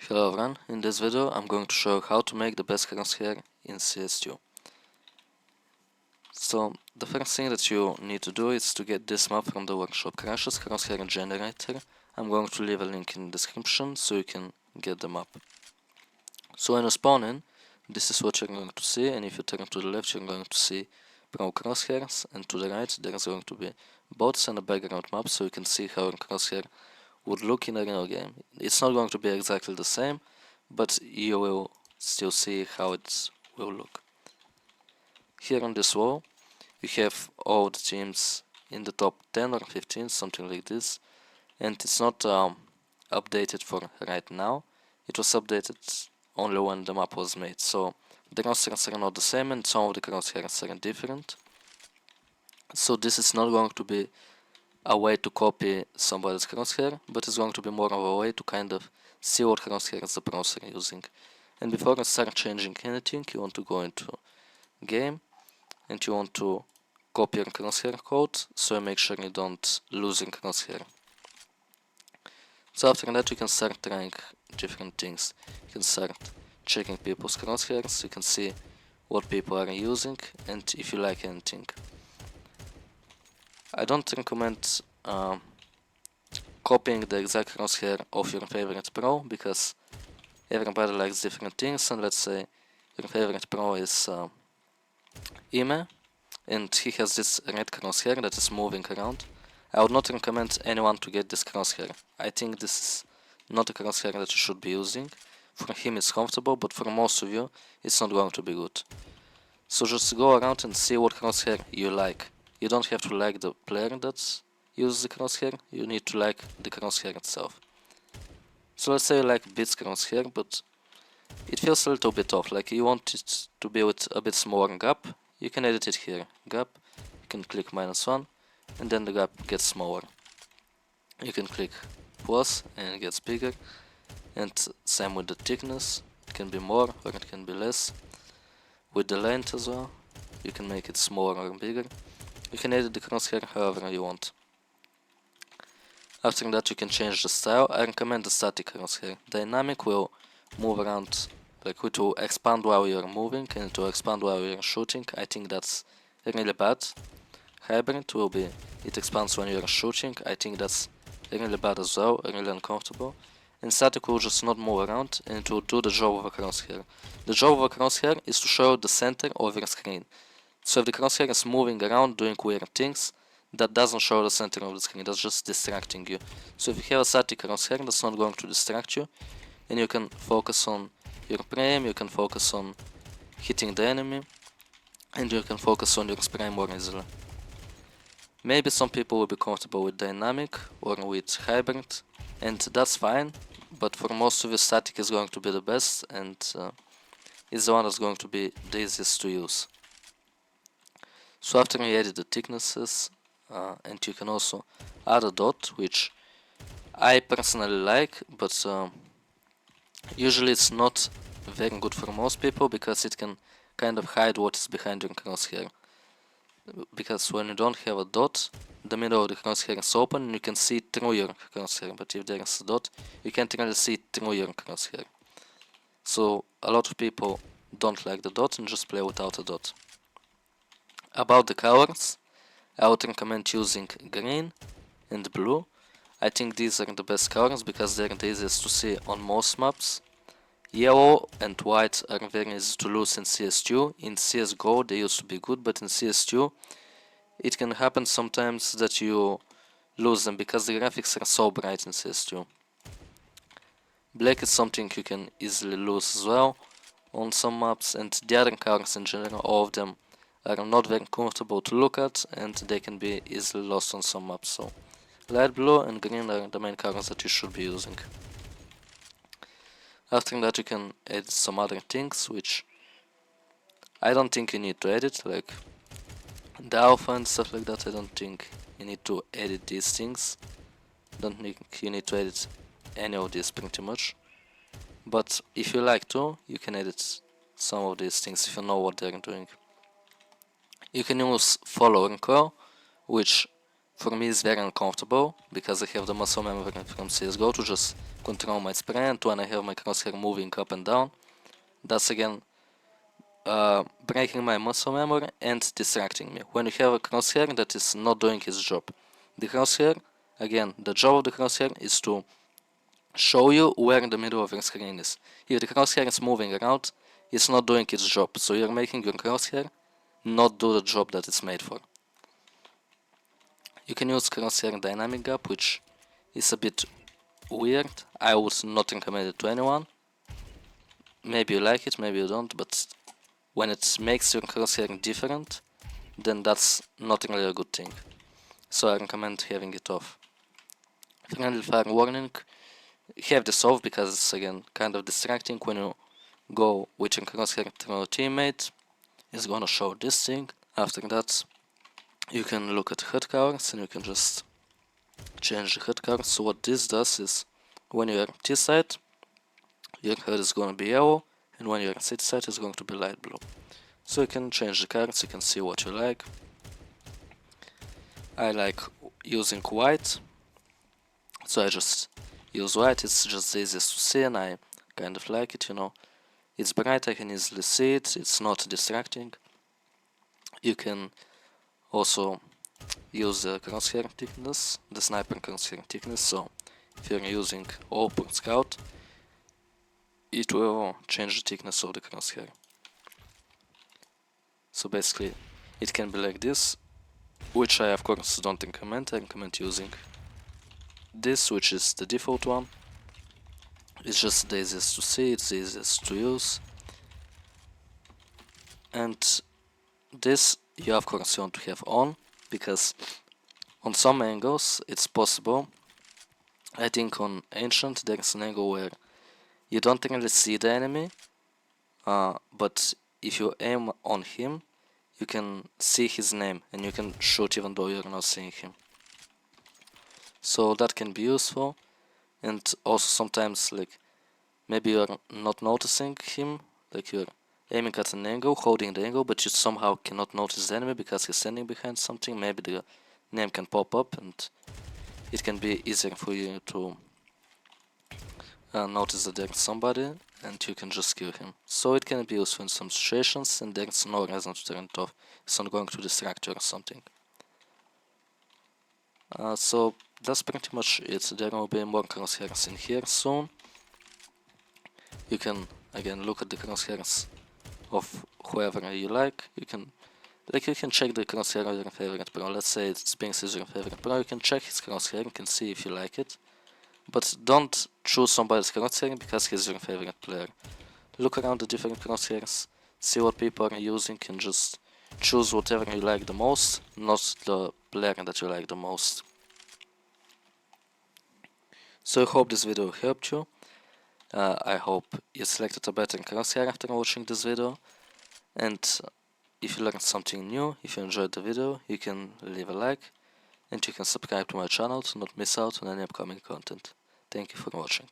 Hello everyone, in this video I'm going to show how to make the best crosshair in CS2. So the first thing that you need to do is to get this map from the workshop Crash's Crosshair Generator. I'm going to leave a link in the description so you can get the map. So when you spawn in, this is what you're going to see, and if you turn to the left you're going to see Pro Crosshairs, and to the right there's going to be bots and a background map so you can see how your crosshair would look in a real game. It's not going to be exactly the same, but you will still see how it will look. Here on this wall you have all the teams in the top 10 or 15, something like this, and it's not updated for right now. It was updated only when the map was made, so the crosshairs are not the same and some of the crosshairs are different. So this is not going to be a way to copy somebody's crosshair, but it's going to be more of a way to kind of see what crosshairs the pros are using. And before you start changing anything, you want to go into game and you want to copy your crosshair code, so make sure you don't lose your crosshair. So after that you can start trying different things. You can start checking people's crosshairs, you can see what people are using and if you like anything. I don't recommend copying the exact crosshair of your favorite pro, because everybody likes different things, and let's say your favorite pro is Ime, and he has this red crosshair that is moving around. I would not recommend anyone to get this crosshair. I think this is not a crosshair that you should be using. For him it's comfortable, but for most of you it's not going to be good. So just go around and see what crosshair you like. You don't have to like the player that uses the crosshair, you need to like the crosshair itself. So let's say you like Beat's crosshair, but it feels a little bit off, like you want it to be with a bit smaller gap. You can edit it here, gap, you can click -1 and then the gap gets smaller. You can click plus and it gets bigger, and same with the thickness, it can be more or it can be less. With the length as well, you can make it smaller or bigger. You can edit the crosshair however you want. After that you can change the style. I recommend the static crosshair. Dynamic will move around, like it will expand while you're moving and it will expand while you're shooting. I think that's really bad. Hybrid will be, it expands when you're shooting. I think that's really bad as well, really uncomfortable. And static will just not move around and it will do the job of a crosshair. The job of a crosshair is to show the center of your screen. So if the crosshair is moving around doing weird things, that doesn't show the center of the screen, that's just distracting you. So if you have a static crosshair, that's not going to distract you, and you can focus on your prime, you can focus on hitting the enemy, and you can focus on your spray more easily. Maybe some people will be comfortable with dynamic or with hybrid, and that's fine, but for most of you static is going to be the best, and it's the one that's going to be the easiest to use. So after you edit the thicknesses, and you can also add a dot, which I personally like, but usually it's not very good for most people because it can kind of hide what is behind your crosshair. Because when you don't have a dot, the middle of the crosshair is open and you can see through your crosshair, but if there is a dot, you can't really see through your crosshair. So a lot of people don't like the dot and just play without a dot. About the colors, I would recommend using green and blue. I think these are the best colors because they're the easiest to see on most maps. Yellow and white are very easy to lose in CS2. In CSGO they used to be good, but in CS2 it can happen sometimes that you lose them because the graphics are so bright in CS2. Black is something you can easily lose as well on some maps, and the other colors in general, all of them are not very comfortable to look at and they can be easily lost on some maps. So light blue and green are the main colors that you should be using. After that you can edit some other things which I don't think you need to edit, like the alpha and stuff like that. I don't think you need to edit these things. Don't think you need to edit any of these pretty much. But if you like to, you can edit some of these things if you know what they're doing. You can use follow and curl, which for me it's very uncomfortable because I have the muscle memory from CSGO to just control my spray, and when I have my crosshair moving up and down, that's again breaking my muscle memory and distracting me. When you have a crosshair that is not doing its job, the crosshair, again, the job of the crosshair is to show you where in the middle of your screen is. If the crosshair is moving around, it's not doing its job, so you're making your crosshair not do the job that it's made for. You can use crosshair dynamic gap, which is a bit weird. I would not recommend it to anyone. Maybe you like it, maybe you don't, but when it makes your crosshair different, then that's not really a good thing. So I recommend having it off. Friendly fire warning, have this off because it's again kind of distracting when you go with your crosshair through a teammate. It's gonna show this thing. After that, you can look at HUD colors and you can just change the HUD colors. So what this does is, when you're T side, your HUD is gonna be yellow, and when you're C side, it's going to be light blue. So you can change the colors, you can see what you like. I like using white, so I just use white. It's just the easiest to see and I kind of like it, you know. It's bright, I can easily see it, it's not distracting. You can also use the crosshair thickness, the sniper crosshair thickness, so if you're using open scout, it will change the thickness of the crosshair. So basically it can be like this, which I of course don't recommend. I recommend using this, which is the default one. It's just the easiest to see, it's the easiest to use. And this you of course want to have on, because on some angles it's possible. I think on Ancient there's an angle where you don't really see the enemy, but if you aim on him, you can see his name and you can shoot even though you're not seeing him. So that can be useful, and also sometimes like maybe you're not noticing him, like you're aiming at an angle, holding the angle, but you somehow cannot notice the enemy because he's standing behind something. Maybe the name can pop up and it can be easier for you to notice that there's somebody and you can just kill him. So it can be useful in some situations, and there's no reason to turn it off. It's not going to distract you or something. So that's pretty much it. There will be more crosshairs in here soon. You can again look at the crosshairs of whoever you like. You can check the crosshair of your favorite pro. Let's say Spinks is your favorite pro. You can check his crosshair, you can see if you like it. But don't choose somebody's crosshair because he's your favorite player. Look around the different crosshairs, see what people are using, and just choose whatever you like the most, not the player that you like the most. So I hope this video helped you. I hope you selected a better crosshair after watching this video. And if you learned something new, if you enjoyed the video, you can leave a like. And you can subscribe to my channel to not miss out on any upcoming content. Thank you for watching.